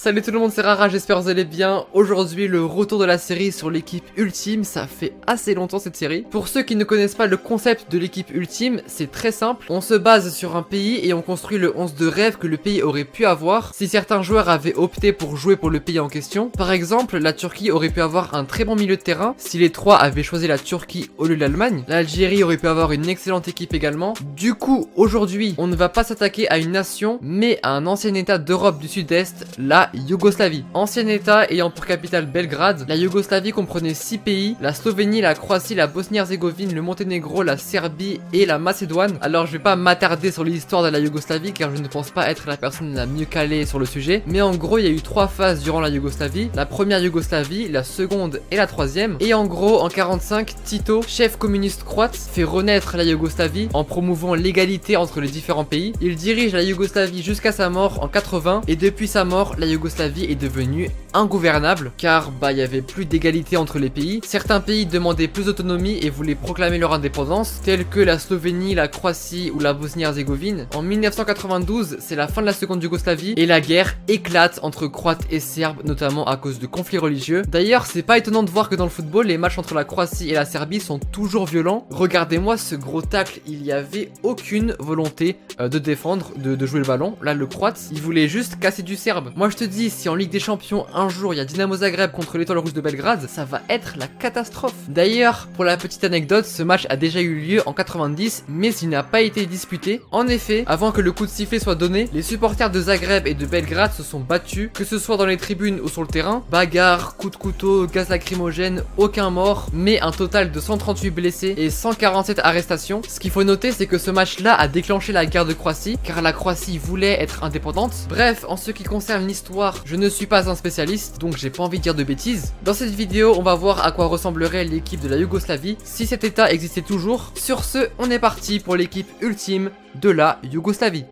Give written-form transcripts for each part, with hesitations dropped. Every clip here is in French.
Salut tout le monde, c'est Rara, j'espère que vous allez bien. Aujourd'hui, le retour de la série sur l'équipe ultime, ça fait assez longtemps cette série. Pour ceux qui ne connaissent pas le concept de l'équipe ultime, c'est très simple. On se base sur un pays et on construit le 11 de rêve que le pays aurait pu avoir si certains joueurs avaient opté pour jouer pour le pays en question. Par exemple, la Turquie aurait pu avoir un très bon milieu de terrain si les trois avaient choisi la Turquie au lieu de l'Allemagne. L'Algérie aurait pu avoir une excellente équipe également. Du coup, aujourd'hui, on ne va pas s'attaquer à une nation, mais à un ancien état d'Europe du Sud-Est, la Yougoslavie. Ancien état ayant pour capitale Belgrade, la Yougoslavie comprenait 6 pays, la Slovénie, la Croatie, la Bosnie-Herzégovine, le Monténégro, la Serbie et la Macédoine. Alors je vais pas m'attarder sur l'histoire de la Yougoslavie car je ne pense pas être la personne la mieux calée sur le sujet, mais en gros il y a eu 3 phases durant la Yougoslavie, la première Yougoslavie, la seconde et la troisième, et en gros en 45, Tito, chef communiste croate, fait renaître la Yougoslavie en promouvant l'égalité entre les différents pays. Il dirige la Yougoslavie jusqu'à sa mort en 80 et depuis sa mort, la Yougoslavie est devenue ingouvernable car il y avait plus d'égalité entre les pays. Certains pays demandaient plus d'autonomie et voulaient proclamer leur indépendance, tels que la Slovénie, la Croatie ou la Bosnie-Herzégovine. En 1992, c'est la fin de la seconde Yougoslavie et la guerre éclate entre Croates et Serbes, notamment à cause de conflits religieux. D'ailleurs, c'est pas étonnant de voir que dans le football, les matchs entre la Croatie et la Serbie sont toujours violents. Regardez-moi ce gros tacle, il y avait aucune volonté de défendre, de jouer le ballon. Là, le Croate, il voulait juste casser du Serbe. Moi, je te dis, si en Ligue des Champions, un jour, il y a Dinamo Zagreb contre l'Étoile Rouge de Belgrade, ça va être la catastrophe. D'ailleurs, pour la petite anecdote, ce match a déjà eu lieu en 90, mais il n'a pas été disputé. En effet, avant que le coup de sifflet soit donné, les supporters de Zagreb et de Belgrade se sont battus, que ce soit dans les tribunes ou sur le terrain. Bagarre, coups de couteau, gaz lacrymogène, aucun mort, mais un total de 138 blessés et 147 arrestations. Ce qu'il faut noter, c'est que ce match-là a déclenché la guerre de Croatie, car la Croatie voulait être indépendante. Bref, en ce qui concerne l'histoire, je ne suis pas un spécialiste, donc j'ai pas envie de dire de bêtises. Dans cette vidéo, on va voir à quoi ressemblerait l'équipe de la Yougoslavie si cet état existait toujours. Sur ce, on est parti pour l'équipe ultime de la Yougoslavie.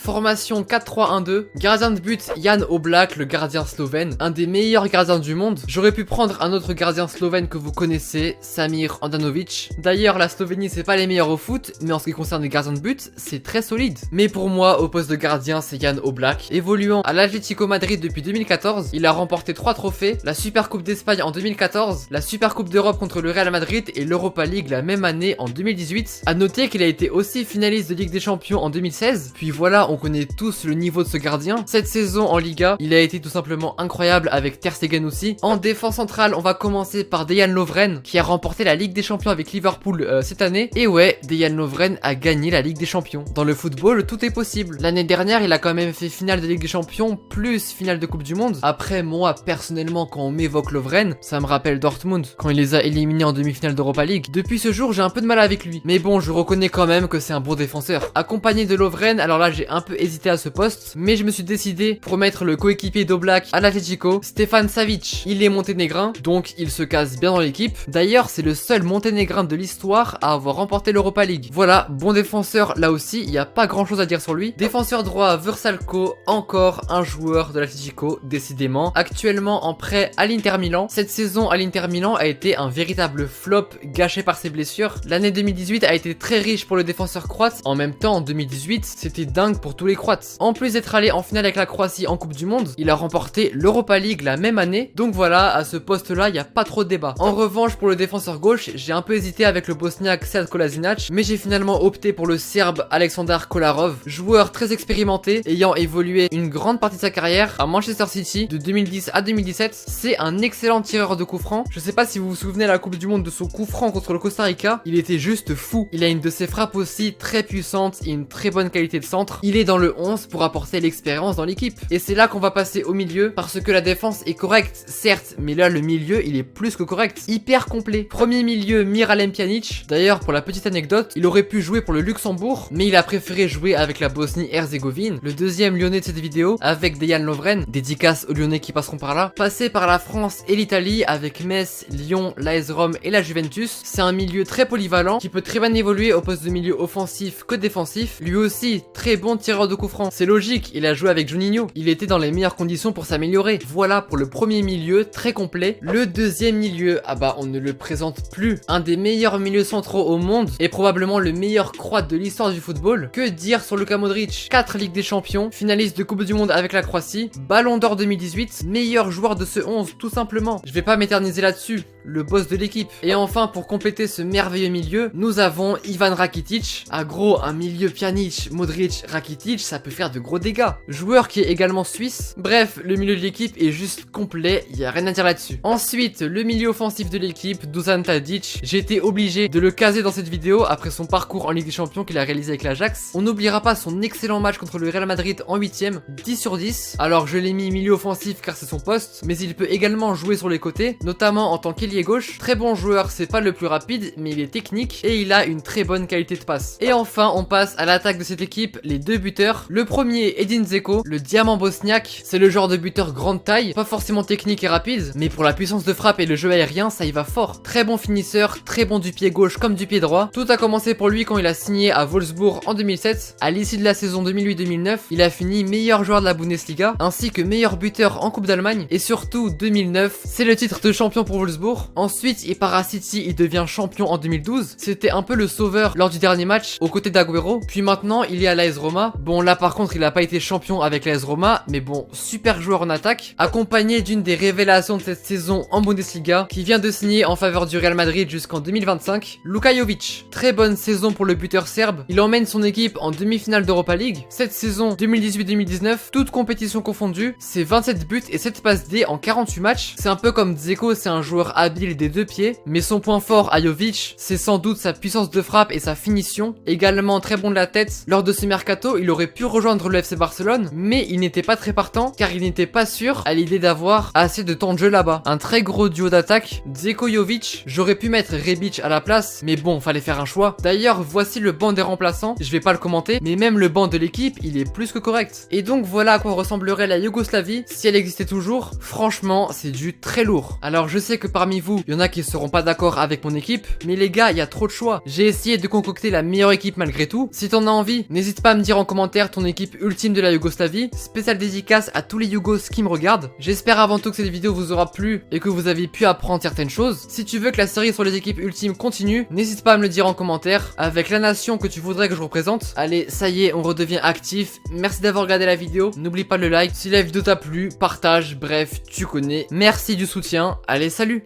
Formation 4-3-1-2, gardien de but Jan Oblak, le gardien slovène, un des meilleurs gardiens du monde. J'aurais pu prendre un autre gardien slovène que vous connaissez, Samir Handanovic. D'ailleurs, la Slovénie c'est pas les meilleurs au foot, mais en ce qui concerne les gardiens de but, c'est très solide. Mais pour moi, au poste de gardien, c'est Jan Oblak. Évoluant à l'Atlético Madrid depuis 2014, il a remporté 3 trophées, la Super Coupe d'Espagne en 2014, la Super Coupe d'Europe contre le Real Madrid et l'Europa League la même année en 2018. A noter qu'il a été aussi finaliste de Ligue des Champions en 2016, puis voilà, on connaît tous le niveau de ce gardien. Cette saison en Liga, il a été tout simplement incroyable avec Ter Stegen aussi. En défense centrale, on va commencer par Dejan Lovren qui a remporté la Ligue des Champions avec Liverpool cette année. Et ouais, Dejan Lovren a gagné la Ligue des Champions. Dans le football, tout est possible. L'année dernière, il a quand même fait finale de Ligue des Champions plus finale de Coupe du Monde. Après, moi, personnellement, quand on m'évoque Lovren, ça me rappelle Dortmund quand il les a éliminés en demi-finale d'Europa League. Depuis ce jour, j'ai un peu de mal avec lui. Mais bon, je reconnais quand même que c'est un bon défenseur. Accompagné de Lovren, alors là, j'ai un peu hésité à ce poste, mais je me suis décidé pour mettre le coéquipier d'Oblak à l'Atlético, Stefan Savic. Il est monténégrin, donc il se casse bien dans l'équipe. D'ailleurs, c'est le seul monténégrin de l'histoire à avoir remporté l'Europa League. Voilà, bon défenseur là aussi, il n'y a pas grand chose à dire sur lui. Défenseur droit, Vrsaljko, encore un joueur de l'Atlético, décidément. Actuellement en prêt à l'Inter Milan. Cette saison à l'Inter Milan a été un véritable flop gâché par ses blessures. L'année 2018 a été très riche pour le défenseur croate. En même temps, en 2018, c'était dingue pour tous les Croates. En plus d'être allé en finale avec la Croatie en Coupe du Monde, il a remporté l'Europa League la même année. Donc voilà, à ce poste-là, il n'y a pas trop de débat. En revanche, pour le défenseur gauche, j'ai un peu hésité avec le Bosniaque Sead Kolasinac, mais j'ai finalement opté pour le Serbe Aleksandar Kolarov, joueur très expérimenté, ayant évolué une grande partie de sa carrière à Manchester City de 2010 à 2017. C'est un excellent tireur de coups francs. Je sais pas si vous vous souvenez à la Coupe du Monde de son coup franc contre le Costa Rica, il était juste fou. Il a une de ses frappes aussi très puissante et une très bonne qualité de centre. Il est dans le 11 pour apporter l'expérience dans l'équipe. Et c'est là qu'on va passer au milieu, parce que la défense est correcte, certes, mais là le milieu il est plus que correct, hyper complet. Premier milieu, Miralem Pjanic. D'ailleurs, pour la petite anecdote, il aurait pu jouer pour le Luxembourg, mais il a préféré jouer avec la Bosnie-Herzégovine. Le deuxième lyonnais de cette vidéo, avec Dejan Lovren, dédicace aux lyonnais qui passeront par là. Passé par la France et l'Italie, avec Metz, Lyon, l'AS Rome et la Juventus. C'est un milieu très polyvalent, qui peut très bien évoluer au poste de milieu offensif que défensif. Lui aussi, très bon tireur tireur de coup franc. C'est logique, il a joué avec Juninho. Il était dans les meilleures conditions pour s'améliorer. Voilà pour le premier milieu, très complet. Le deuxième milieu, ah bah on ne le présente plus. Un des meilleurs milieux centraux au monde et probablement le meilleur croate de l'histoire du football. Que dire sur Luka Modric? 4 Ligues des Champions, finaliste de Coupe du Monde avec la Croatie, Ballon d'Or 2018, meilleur joueur de ce 11 tout simplement. Je vais pas m'éterniser là-dessus, le boss de l'équipe. Et enfin pour compléter ce merveilleux milieu, nous avons Ivan Rakitic. Ah gros, un milieu Pjanic, Modric, Rakitic, ça peut faire de gros dégâts. Joueur qui est également suisse. Bref, le milieu de l'équipe est juste complet, il y a rien à dire là-dessus. Ensuite, le milieu offensif de l'équipe, Dusan Tadic. J'ai été obligé de le caser dans cette vidéo après son parcours en Ligue des Champions qu'il a réalisé avec l'Ajax. On n'oubliera pas son excellent match contre le Real Madrid en 8ème, 10 sur 10. Alors je l'ai mis milieu offensif car c'est son poste, mais il peut également jouer sur les côtés, notamment en tant qu'ailier gauche. Très bon joueur, c'est pas le plus rapide, mais il est technique et il a une très bonne qualité de passe. Et enfin, on passe à l'attaque de cette équipe, les deux buteurs. Le premier, Edin Dzeko, le diamant bosniaque. C'est le genre de buteur grande taille, pas forcément technique et rapide, mais pour la puissance de frappe et le jeu aérien, ça y va fort. Très bon finisseur, très bon du pied gauche comme du pied droit. Tout a commencé pour lui quand il a signé à Wolfsburg en 2007. À l'issue de la saison 2008-2009, il a fini meilleur joueur de la Bundesliga, ainsi que meilleur buteur en Coupe d'Allemagne. Et surtout, 2009, c'est le titre de champion pour Wolfsburg. Ensuite, il part à City, il devient champion en 2012. C'était un peu le sauveur lors du dernier match, aux côtés d'Agüero. Puis maintenant, il est à l'AS Roma. Bon, là par contre, il a pas été champion avec l'AS Roma, mais bon, super joueur en attaque. Accompagné d'une des révélations de cette saison en Bundesliga, qui vient de signer en faveur du Real Madrid jusqu'en 2025, Luka Jovic. Très bonne saison pour le buteur serbe. Il emmène son équipe en demi-finale d'Europa League. Cette saison 2018-2019, toutes compétitions confondues, c'est 27 buts et 7 passes D en 48 matchs. C'est un peu comme Dzeko, c'est un joueur habile des deux pieds, mais son point fort à Jovic, c'est sans doute sa puissance de frappe et sa finition. Également très bon de la tête. Lors de ce mercato, il aurait pu rejoindre le FC Barcelone, mais il n'était pas très partant car il n'était pas sûr à l'idée d'avoir assez de temps de jeu là-bas. Un très gros duo d'attaque, Dzeko-Jovic. J'aurais pu mettre Rebic à la place, mais bon, fallait faire un choix. D'ailleurs, voici le banc des remplaçants. Je vais pas le commenter, mais même le banc de l'équipe, il est plus que correct. Et donc voilà à quoi ressemblerait la Yougoslavie si elle existait toujours. Franchement, c'est du très lourd. Alors je sais que parmi vous, il y en a qui seront pas d'accord avec mon équipe, mais les gars, il y a trop de choix. J'ai essayé de concocter la meilleure équipe malgré tout. Si t'en as envie, n'hésite pas à me dire en commentaire ton équipe ultime de la Yougoslavie. Spéciale dédicace à tous les Yougos qui me regardent. J'espère avant tout que cette vidéo vous aura plu et que vous avez pu apprendre certaines choses. Si tu veux que la série sur les équipes ultimes continue, n'hésite pas à me le dire en commentaire avec la nation que tu voudrais que je représente. Allez, ça y est, on redevient actif. Merci d'avoir regardé la vidéo. N'oublie pas le like. Si la vidéo t'a plu, partage, bref, tu connais. Merci du soutien. Allez, salut!